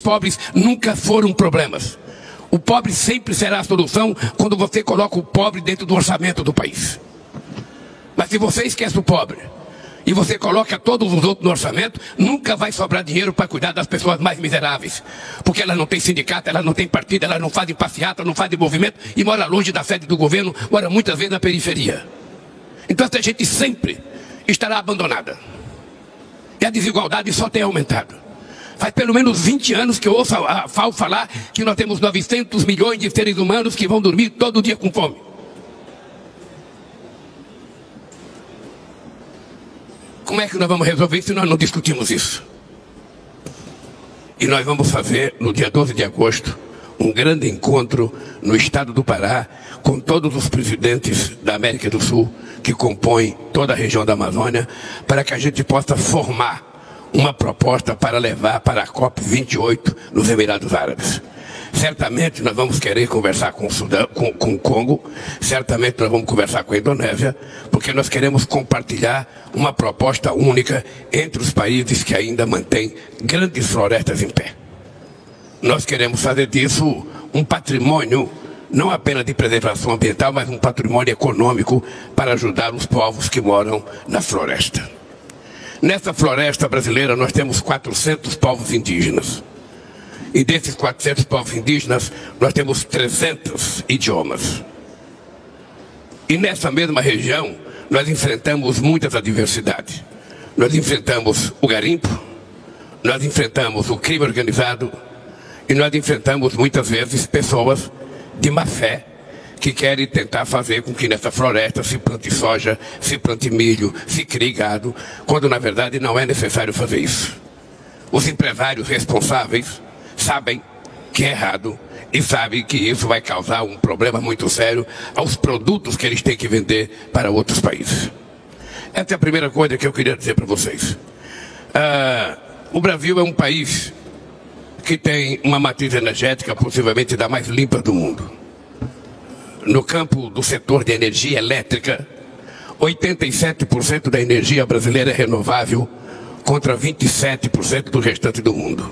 pobres nunca foram problemas. O pobre sempre será a solução quando você coloca o pobre dentro do orçamento do país. Mas se você esquece o pobre e você coloca todos os outros no orçamento, nunca vai sobrar dinheiro para cuidar das pessoas mais miseráveis. Porque elas não têm sindicato, elas não têm partido, elas não fazem passeata, não fazem movimento e moram longe da sede do governo, moram muitas vezes na periferia. Então essa gente sempre estará abandonada. E a desigualdade só tem aumentado. Faz pelo menos 20 anos que eu ouço a FAO falar que nós temos 900 milhões de seres humanos que vão dormir todo dia com fome. Como é que nós vamos resolver isso se nós não discutimos isso? E nós vamos fazer, no dia 12 de agosto, um grande encontro no estado do Pará, com todos os presidentes da América do Sul, que compõem toda a região da Amazônia, para que a gente possa formar uma proposta para levar para a COP28 nos Emirados Árabes. Certamente nós vamos querer conversar com o Sudão, com o Congo, certamente nós vamos conversar com a Indonésia, porque nós queremos compartilhar uma proposta única entre os países que ainda mantêm grandes florestas em pé. Nós queremos fazer disso um patrimônio, não apenas de preservação ambiental, mas um patrimônio econômico para ajudar os povos que moram na floresta. Nessa floresta brasileira nós temos 400 povos indígenas. E desses 400 povos indígenas, nós temos 300 idiomas. E nessa mesma região, nós enfrentamos muitas adversidades. Nós enfrentamos o garimpo, nós enfrentamos o crime organizado, e nós enfrentamos muitas vezes pessoas de má fé que querem tentar fazer com que nessa floresta se plante soja, se plante milho, se crie gado, quando na verdade não é necessário fazer isso. Os empresários responsáveis sabem que é errado e sabem que isso vai causar um problema muito sério aos produtos que eles têm que vender para outros países. Essa é a primeira coisa que eu queria dizer para vocês. O Brasil é um país que tem uma matriz energética possivelmente da mais limpa do mundo. No campo do setor de energia elétrica, 87% da energia brasileira é renovável contra 27% do restante do mundo.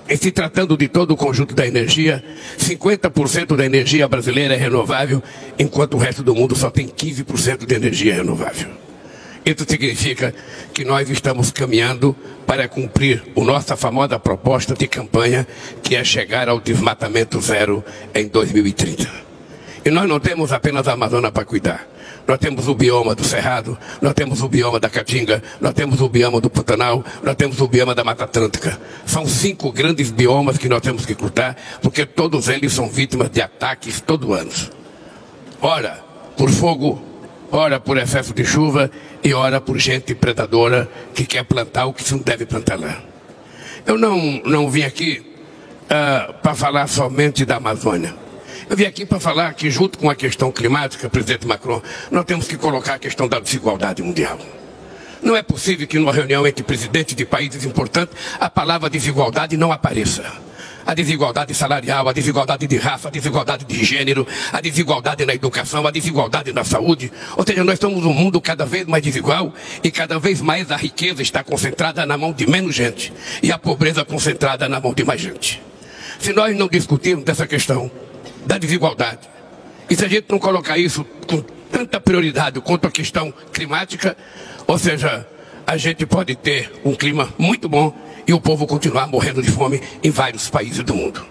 Em se tratando de todo o conjunto da energia, 50% da energia brasileira é renovável, enquanto o resto do mundo só tem 15% de energia renovável. Isso significa que nós estamos caminhando para cumprir a nossa famosa proposta de campanha, que é chegar ao desmatamento zero em 2030. E nós não temos apenas a Amazônia para cuidar. Nós temos o bioma do Cerrado, nós temos o bioma da Caatinga, nós temos o bioma do Pantanal, nós temos o bioma da Mata Atlântica. São 5 grandes biomas que nós temos que lutar, porque todos eles são vítimas de ataques todo ano. Ora por fogo, ora por excesso de chuva e ora por gente predadora que quer plantar o que se não deve plantar lá. Eu não vim aqui para falar somente da Amazônia. Eu vim aqui para falar que, junto com a questão climática, presidente Macron, nós temos que colocar a questão da desigualdade mundial. Não é possível que numa reunião entre presidentes de países importantes a palavra desigualdade não apareça. A desigualdade salarial, a desigualdade de raça, a desigualdade de gênero, a desigualdade na educação, a desigualdade na saúde. Ou seja, nós estamos num mundo cada vez mais desigual e cada vez mais a riqueza está concentrada na mão de menos gente e a pobreza concentrada na mão de mais gente. Se nós não discutirmos dessa questão da desigualdade, e se a gente não colocar isso com tanta prioridade quanto a questão climática, ou seja, a gente pode ter um clima muito bom e o povo continuar morrendo de fome em vários países do mundo.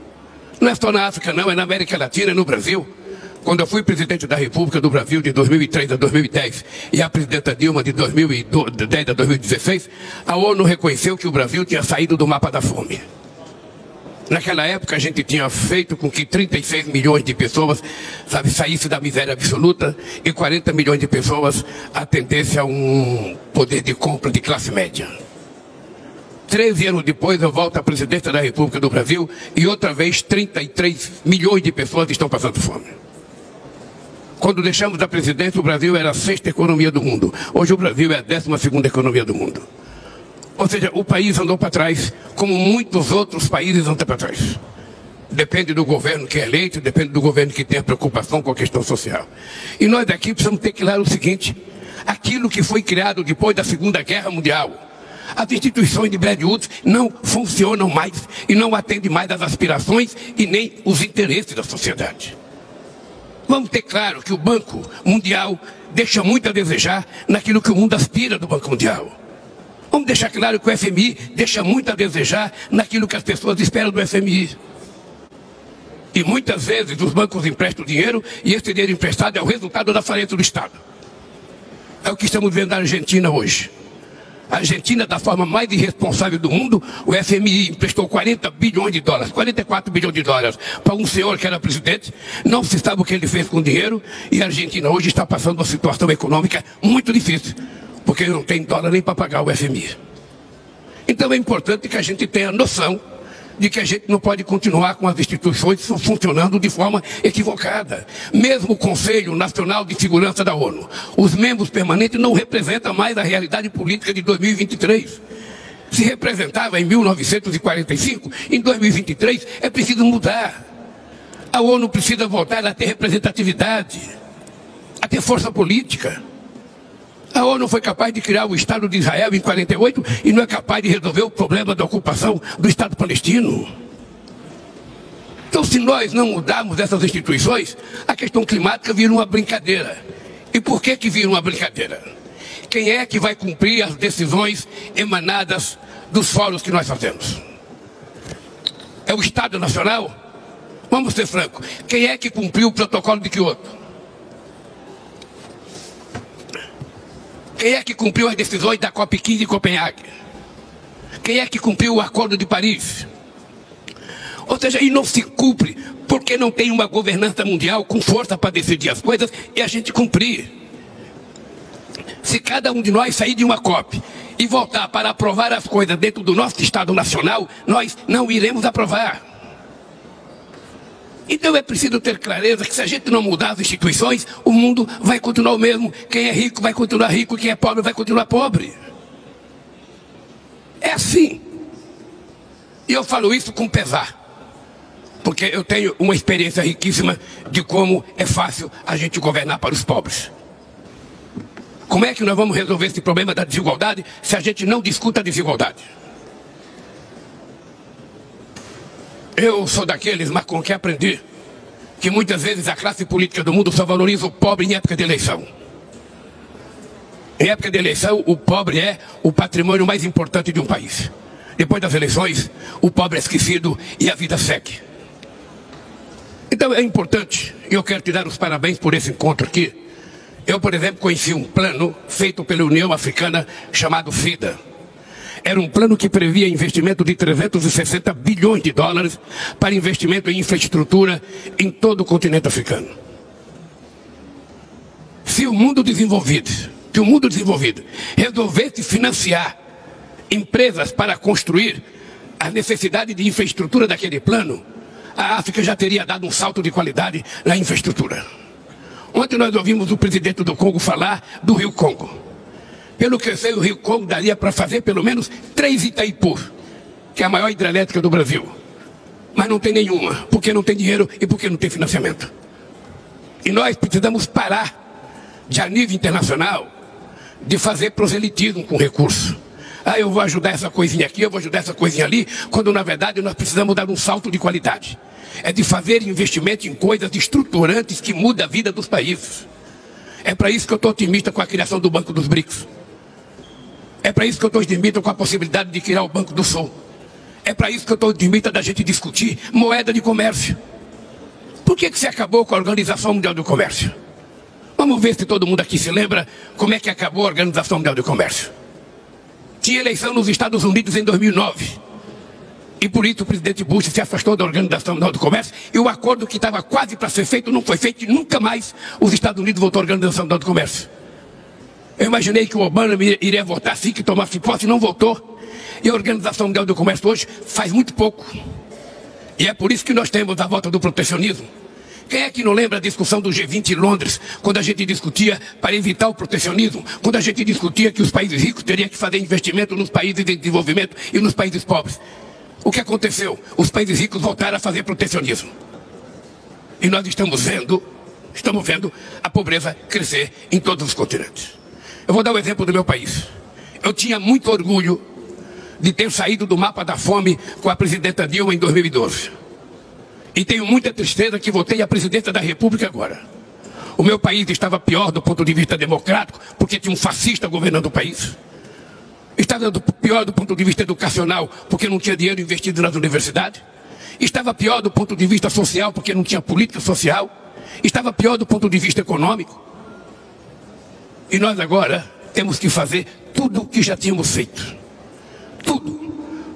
Não é só na África não, é na América Latina, é no Brasil. Quando eu fui presidente da República do Brasil de 2003 a 2010 e a presidenta Dilma de 2010 a 2016, a ONU reconheceu que o Brasil tinha saído do mapa da fome. Naquela época a gente tinha feito com que 36 milhões de pessoas, saíssem da miséria absoluta e 40 milhões de pessoas atendessem a um poder de compra de classe média. 13 anos depois eu volto à presidência da República do Brasil e outra vez 33 milhões de pessoas estão passando fome. Quando deixamos a presidência, o Brasil era a 6ª economia do mundo. Hoje o Brasil é a 12ª economia do mundo. Ou seja, o país andou para trás, como muitos outros países andam para trás. Depende do governo que é eleito, depende do governo que tem a preocupação com a questão social. E nós daqui precisamos ter claro o seguinte: aquilo que foi criado depois da Segunda Guerra Mundial, As instituições de Bretton Woods não funcionam mais e não atendem mais às aspirações e nem os interesses da sociedade. Vamos ter claro que o Banco Mundial deixa muito a desejar naquilo que o mundo aspira do Banco Mundial. Vamos deixar claro que o FMI deixa muito a desejar naquilo que as pessoas esperam do FMI. E muitas vezes os bancos emprestam dinheiro e esse dinheiro emprestado é o resultado da falência do Estado. É o que estamos vendo na Argentina hoje. A Argentina, da forma mais irresponsável do mundo, o FMI emprestou 40 bilhões de dólares, 44 bilhões de dólares para um senhor que era presidente, não se sabe o que ele fez com o dinheiro, e a Argentina hoje está passando uma situação econômica muito difícil, porque não tem dólar nem para pagar o FMI. Então é importante que a gente tenha noção de que a gente não pode continuar com as instituições funcionando de forma equivocada. Mesmo o Conselho Nacional de Segurança da ONU, os membros permanentes não representam mais a realidade política de 2023. Se representava em 1945, em 2023 é preciso mudar. A ONU precisa voltar a ter representatividade, a ter força política. A ONU foi capaz de criar o Estado de Israel em 48 e não é capaz de resolver o problema da ocupação do Estado palestino. Então, se nós não mudarmos essas instituições, a questão climática vira uma brincadeira. E por que vira uma brincadeira? Quem é que vai cumprir as decisões emanadas dos fóruns que nós fazemos? É o Estado Nacional? Vamos ser francos. Quem é que cumpriu o protocolo de Kyoto? Quem é que cumpriu as decisões da COP15 em Copenhague? Quem é que cumpriu o Acordo de Paris? Ou seja, e não se cumpre porque não tem uma governança mundial com força para decidir as coisas e a gente cumprir. Se cada um de nós sair de uma COP e voltar para aprovar as coisas dentro do nosso Estado Nacional, nós não iremos aprovar. Então é preciso ter clareza que se a gente não mudar as instituições, o mundo vai continuar o mesmo. Quem é rico vai continuar rico, quem é pobre vai continuar pobre. É assim. E eu falo isso com pesar, porque eu tenho uma experiência riquíssima de como é fácil a gente governar para os pobres. Como é que nós vamos resolver esse problema da desigualdade se a gente não discuta a desigualdade? Eu sou daqueles, mas com que aprendi, que muitas vezes a classe política do mundo só valoriza o pobre em época de eleição. Em época de eleição, o pobre é o patrimônio mais importante de um país. Depois das eleições, o pobre é esquecido e a vida segue. Então é importante, e eu quero te dar os parabéns por esse encontro aqui. Eu, por exemplo, conheci um plano feito pela União Africana chamado FIDA. Era um plano que previa investimento de 360 bilhões de dólares para investimento em infraestrutura em todo o continente africano. Se o mundo desenvolvido resolvesse financiar empresas para construir a necessidade de infraestrutura daquele plano, a África já teria dado um salto de qualidade na infraestrutura. Ontem nós ouvimos o presidente do Congo falar do Rio Congo. Pelo que eu sei, o Rio Congo daria para fazer pelo menos 3 Itaipu, que é a maior hidrelétrica do Brasil. Mas não tem nenhuma, porque não tem dinheiro e porque não tem financiamento. E nós precisamos parar, de a nível internacional, de fazer proselitismo com recurso. Ah, eu vou ajudar essa coisinha aqui, eu vou ajudar essa coisinha ali, quando na verdade nós precisamos dar um salto de qualidade. É de fazer investimento em coisas estruturantes que mudam a vida dos países. É para isso que eu estou otimista com a criação do Banco dos BRICS. É para isso que eu estou otimista com a possibilidade de criar o Banco do Sul. É para isso que eu estou otimista da gente discutir moeda de comércio. Por que se acabou com a Organização Mundial do Comércio? Vamos ver se todo mundo aqui se lembra como é que acabou a Organização Mundial do Comércio. Tinha eleição nos Estados Unidos em 2009. E por isso o presidente Bush se afastou da Organização Mundial do Comércio e o acordo que estava quase para ser feito não foi feito e nunca mais os Estados Unidos voltou à Organização Mundial do Comércio. Eu imaginei que o Obama iria votar assim, que tomasse posse e não votou. E a Organização Mundial do Comércio hoje faz muito pouco. E é por isso que nós temos a volta do protecionismo. Quem é que não lembra a discussão do G20 em Londres, quando a gente discutia para evitar o protecionismo, quando a gente discutia que os países ricos teriam que fazer investimento nos países de desenvolvimento e nos países pobres? O que aconteceu? Os países ricos voltaram a fazer protecionismo. E nós estamos vendo a pobreza crescer em todos os continentes. Eu vou dar um exemplo do meu país. Eu tinha muito orgulho de ter saído do mapa da fome com a presidenta Dilma em 2012. E tenho muita tristeza que votei a presidenta da República agora. O meu país estava pior do ponto de vista democrático, porque tinha um fascista governando o país. Estava pior do ponto de vista educacional, porque não tinha dinheiro investido nas universidades. Estava pior do ponto de vista social, porque não tinha política social. Estava pior do ponto de vista econômico. E nós agora temos que fazer tudo o que já tínhamos feito.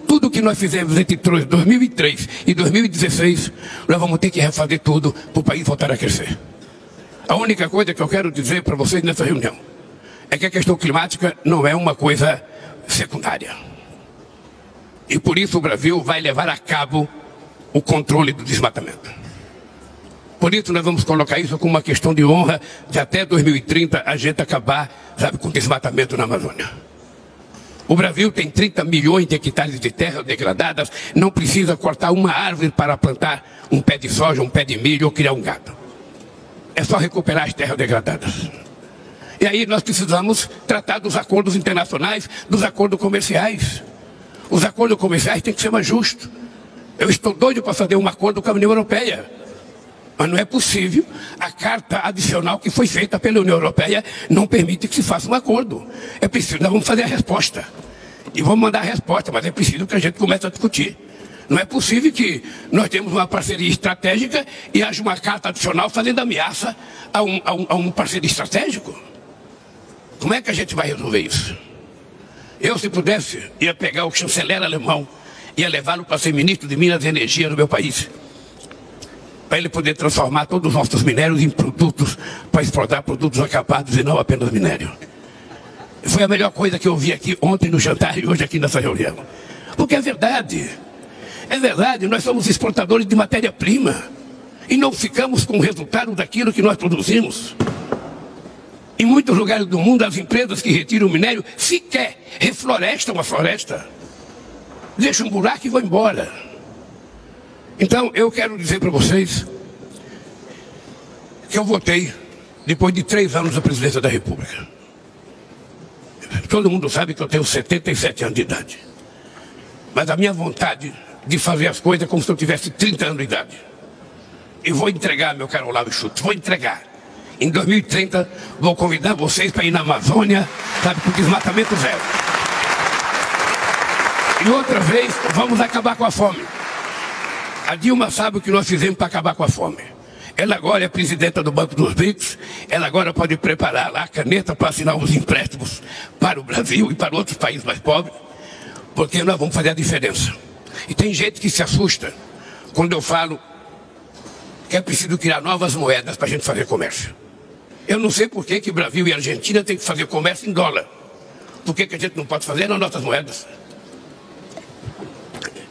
Tudo que nós fizemos entre 2003 e 2016, nós vamos ter que refazer tudo para o país voltar a crescer. A única coisa que eu quero dizer para vocês nessa reunião é que a questão climática não é uma coisa secundária. E por isso o Brasil vai levar a cabo o controle do desmatamento. Por isso nós vamos colocar isso como uma questão de honra de até 2030 a gente acabar, sabe, com o desmatamento na Amazônia. O Brasil tem 30 milhões de hectares de terras degradadas, não precisa cortar uma árvore para plantar um pé de soja, um pé de milho ou criar um gado. É só recuperar as terras degradadas. E aí nós precisamos tratar dos acordos internacionais, dos acordos comerciais. Os acordos comerciais têm que ser mais justos. Eu estou doido para fazer um acordo com a União Europeia. Mas não é possível. A carta adicional que foi feita pela União Europeia não permite que se faça um acordo. É preciso, nós vamos fazer a resposta. E vamos mandar a resposta, mas é preciso que a gente comece a discutir. Não é possível que nós temos uma parceria estratégica e haja uma carta adicional fazendo ameaça a um parceiro estratégico. Como é que a gente vai resolver isso? Eu, se pudesse, ia pegar o chanceler alemão, ia levá-lo para ser ministro de Minas e Energia no meu país, para ele poder transformar todos os nossos minérios em produtos, para exportar produtos acabados e não apenas minério. Foi a melhor coisa que eu vi aqui ontem no jantar e hoje aqui nessa reunião. Porque é verdade. É verdade, nós somos exportadores de matéria-prima e não ficamos com o resultado daquilo que nós produzimos. Em muitos lugares do mundo, as empresas que retiram o minério sequer reflorestam a floresta. Deixam um buraco e vão embora. Então, eu quero dizer para vocês que eu votei depois de 3 anos da presidência da República. Todo mundo sabe que eu tenho 77 anos de idade. Mas a minha vontade de fazer as coisas é como se eu tivesse 30 anos de idade. E vou entregar, meu caro Olavo Schultz, vou entregar. Em 2030, vou convidar vocês para ir na Amazônia, sabe, com desmatamento zero. E outra vez, vamos acabar com a fome. A Dilma sabe o que nós fizemos para acabar com a fome. Ela agora é presidenta do Banco dos BRICS, ela agora pode preparar lá a caneta para assinar os empréstimos para o Brasil e para outros países mais pobres, porque nós vamos fazer a diferença. E tem gente que se assusta quando eu falo que é preciso criar novas moedas para a gente fazer comércio. Eu não sei por que Brasil e Argentina têm que fazer comércio em dólar. Por que a gente não pode fazer nas nossas moedas?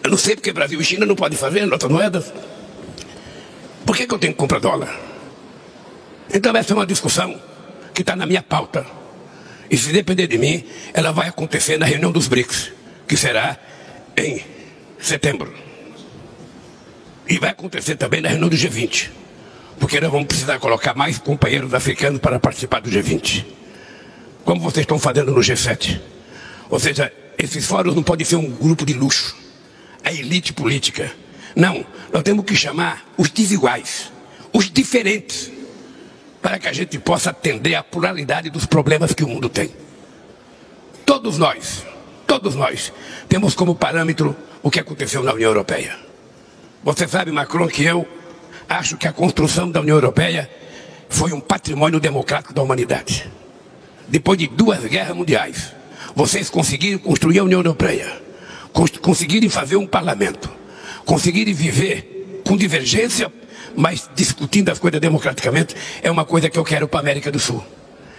Eu não sei porque Brasil e China não podem fazer nas nossas moedas. Por que eu tenho que comprar dólar? Então essa é uma discussão que está na minha pauta. E se depender de mim, ela vai acontecer na reunião dos BRICS, que será em setembro. E vai acontecer também na reunião do G20, porque nós vamos precisar colocar mais companheiros africanos para participar do G20, como vocês estão fazendo no G7. Ou seja, esses fóruns não podem ser um grupo de luxo, a elite política. Não, nós temos que chamar os desiguais, os diferentes, para que a gente possa atender à pluralidade dos problemas que o mundo tem. Todos nós temos como parâmetro o que aconteceu na União Europeia. Você sabe, Macron, que eu acho que a construção da União Europeia foi um patrimônio democrático da humanidade. Depois de 2 guerras mundiais, vocês conseguiram construir a União Europeia, conseguirem fazer um parlamento, conseguirem viver com divergência, mas discutindo as coisas democraticamente, é uma coisa que eu quero para a América do Sul.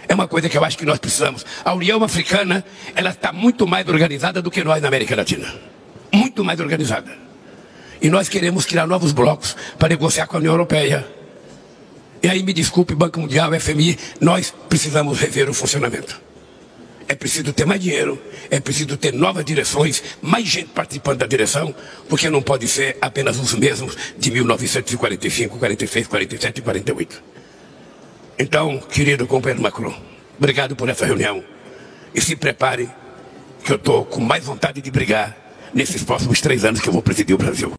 É uma coisa que eu acho que nós precisamos. A União Africana, ela está muito mais organizada do que nós na América Latina. Muito mais organizada. E nós queremos criar novos blocos para negociar com a União Europeia. E aí, me desculpe, Banco Mundial, FMI, nós precisamos rever o funcionamento. É preciso ter mais dinheiro, é preciso ter novas direções, mais gente participando da direção, porque não pode ser apenas os mesmos de 1945, 46, 47 e 48. Então, querido companheiro Macron, obrigado por essa reunião. E se prepare, que eu estou com mais vontade de brigar nesses próximos 3 anos que eu vou presidir o Brasil.